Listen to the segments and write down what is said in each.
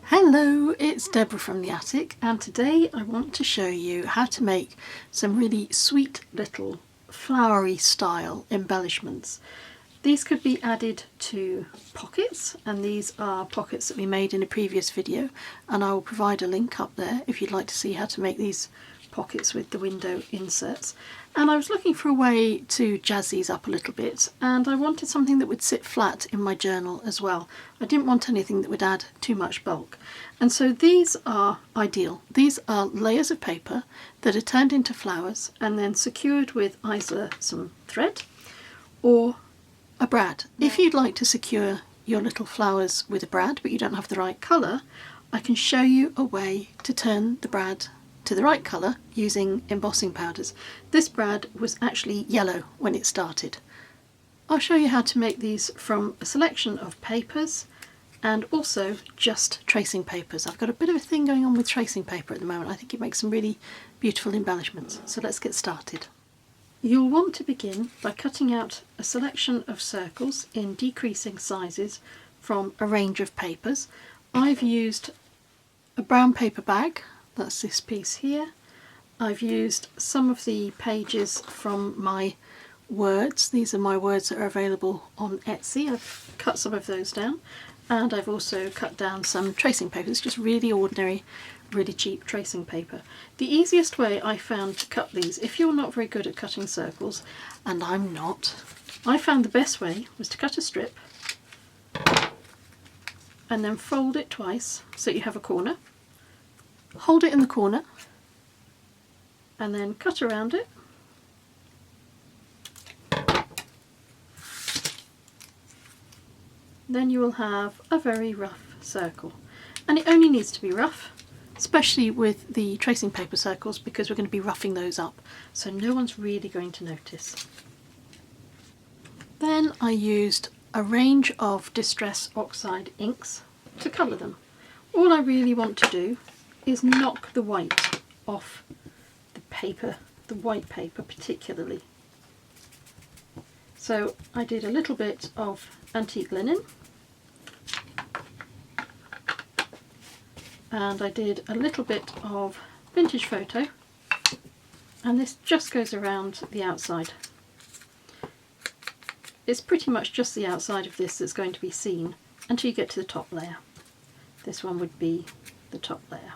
Hello, it's Deborah from the attic, and today I want to show you how to make some really sweet little flowery style embellishments. These could be added to pockets, and these are pockets that we made in a previous video, and I will provide a link up there if you'd like to see how to make these pockets with the window inserts. And I was looking for a way to jazz these up a little bit, and I wanted something that would sit flat in my journal as well. I didn't want anything that would add too much bulk, and so these are ideal. These are layers of paper that are turned into flowers and then secured with either some thread or a brad. If you'd like to secure your little flowers with a brad but you don't have the right colour, I can show you a way to turn the brad to the right colour using embossing powders. This brad was actually yellow when it started. I'll show you how to make these from a selection of papers and also just tracing papers. I've got a bit of a thing going on with tracing paper at the moment. I think it makes some really beautiful embellishments. So let's get started. You'll want to begin by cutting out a selection of circles in decreasing sizes from a range of papers. I've used a brown paper bag, that's this piece here. I've used some of the pages from my words. These are my words that are available on Etsy. I've cut some of those down, and I've also cut down some tracing paper. It's just really ordinary, really cheap tracing paper. The easiest way I found to cut these, if you're not very good at cutting circles, and I'm not, I found the best way was to cut a strip and then fold it twice so you have a corner, hold it in the corner and then cut around it. Then you will have a very rough circle, and it only needs to be rough, especially with the tracing paper circles, because we're going to be roughing those up, so no one's really going to notice. Then I used a range of Distress Oxide inks to colour them. All I really want to do is knock the white off the paper, the white paper particularly. So I did a little bit of antique linen, and I did a little bit of vintage photo, and this just goes around the outside. It's pretty much just the outside of this that's going to be seen until you get to the top layer. This one would be the top layer.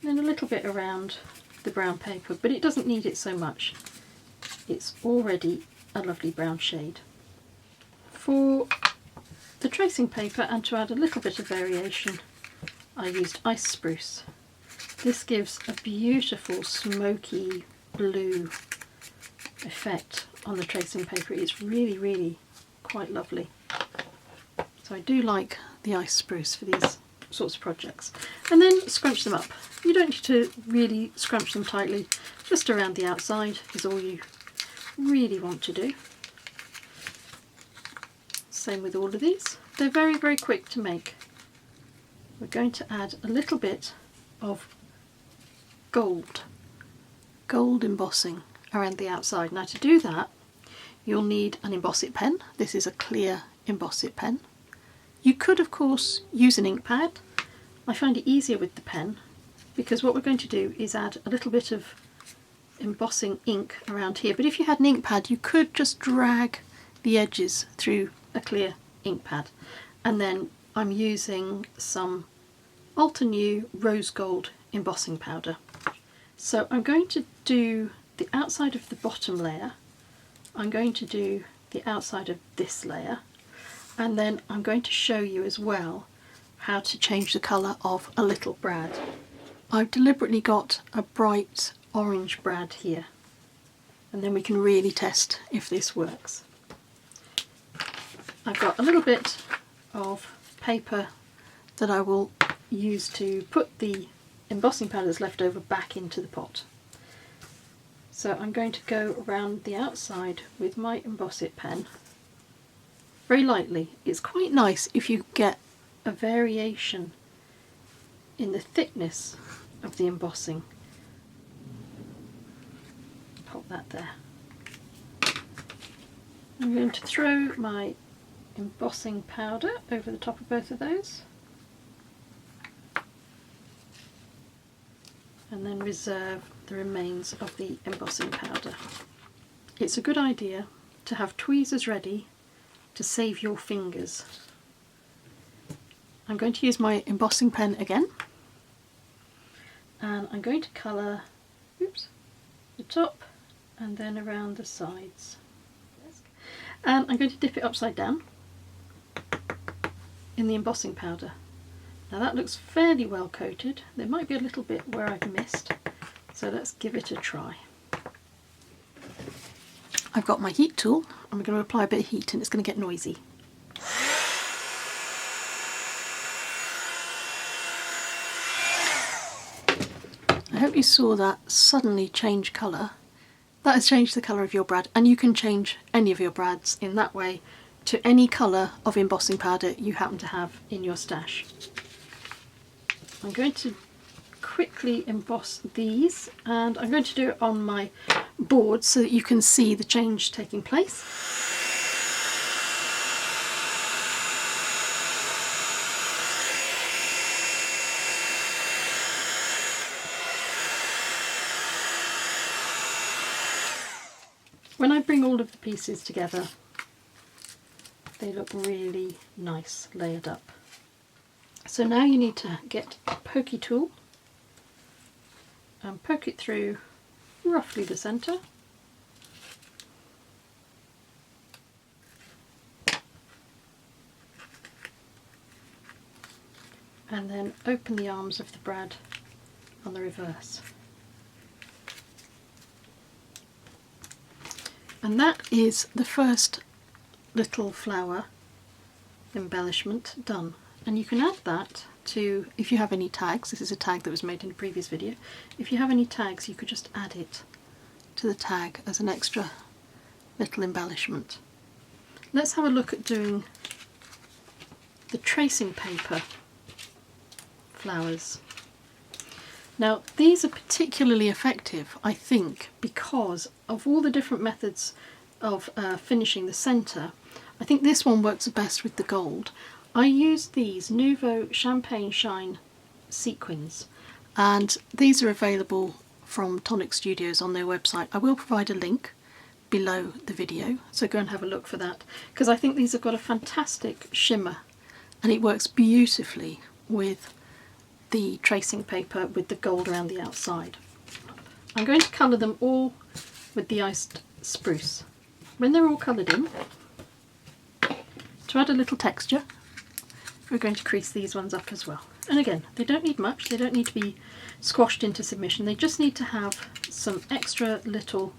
Then a little bit around the brown paper, but it doesn't need it so much. It's already a lovely brown shade. For the tracing paper, and to add a little bit of variation, I used ice spruce. This gives a beautiful smoky blue effect on the tracing paper. It's really, really quite lovely. So I do like the ice spruce for these sorts of projects. And then scrunch them up. You don't need to really scrunch them tightly, just around the outside is all you really want to do. Same with all of these. They're very, very quick to make. We're going to add a little bit of gold embossing around the outside. Now to do that, you'll need an Embossing pen. This is a clear Embossing pen. You could of course use an ink pad. I find it easier with the pen because what we're going to do is add a little bit of embossing ink around here, but if you had an ink pad you could just drag the edges through a clear ink pad. And then I'm using some Alter New rose gold embossing powder. So I'm going to do the outside of the bottom layer, I'm going to do the outside of this layer, and then I'm going to show you as well how to change the colour of a little brad. I've deliberately got a bright orange brad here, and then we can really test if this works. I've got a little bit of paper that I will use to put the embossing powders left over back into the pot. So I'm going to go around the outside with my Emboss It pen very lightly. It's quite nice if you get a variation in the thickness of the embossing. Pop that there. I'm going to throw my embossing powder over the top of both of those. and then reserve the remains of the embossing powder. It's a good idea to have tweezers ready to save your fingers. I'm going to use my embossing pen again, and I'm going to colour the top and then around the sides. And I'm going to dip it upside down in the embossing powder. Now that looks fairly well coated. There might be a little bit where I've missed, so let's give it a try. I've got my heat tool. I'm going to apply a bit of heat and it's going to get noisy. I hope you saw that suddenly change colour. That has changed the colour of your brad, and you can change any of your brads in that way to any colour of embossing powder you happen to have in your stash. I'm going to quickly emboss these, and I'm going to do it on my board so that you can see the change taking place. When I bring all of the pieces together, they look really nice layered up. So now you need to get a pokey tool and poke it through roughly the centre. And then open the arms of the brad on the reverse. And that is the first little flower embellishment done. And you can add that to, if you have any tags, this is a tag that was made in a previous video, if you have any tags you could just add it to the tag as an extra little embellishment. Let's have a look at doing the tracing paper flowers. Now these are particularly effective, I think, because of all the different methods of finishing the centre. I think this one works best with the gold. I used these Nuvo Champagne Shine Sequins, and these are available from Tonic Studios on their website. I will provide a link below the video, so go and have a look for that, because I think these have got a fantastic shimmer and it works beautifully with the tracing paper with the gold around the outside. I'm going to colour them all with the iced spruce. When they're all coloured in, to add a little texture, we're going to crease these ones up as well. And again, they don't need much, they don't need to be squashed into submission, they just need to have some extra little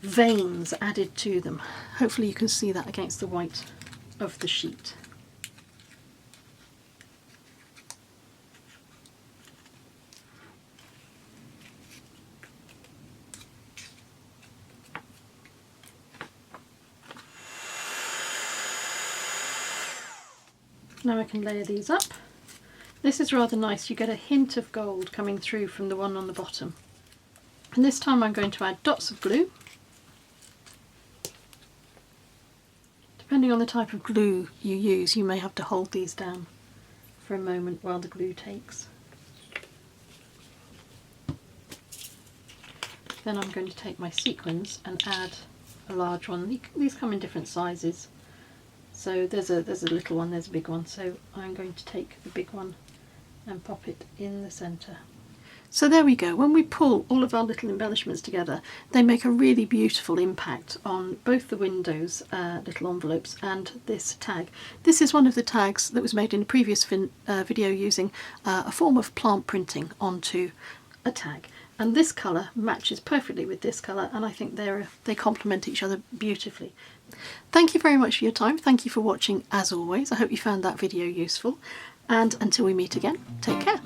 veins added to them. Hopefully you can see that against the white of the sheet. Now I can layer these up. This is rather nice, you get a hint of gold coming through from the one on the bottom. And this time I'm going to add dots of glue. Depending on the type of glue you use, you may have to hold these down for a moment while the glue takes. Then I'm going to take my sequins and add a large one. These come in different sizes. So there's a little one, there's a big one, so I'm going to take the big one and pop it in the centre. So there we go. When we pull all of our little embellishments together, they make a really beautiful impact on both the windows, little envelopes, and this tag. This is one of the tags that was made in a previous video using a form of plant printing onto a tag. And this colour matches perfectly with this colour, and I think they complement each other beautifully. Thank you very much for your time. Thank you for watching as always. I hope you found that video useful, and until we meet again, take care.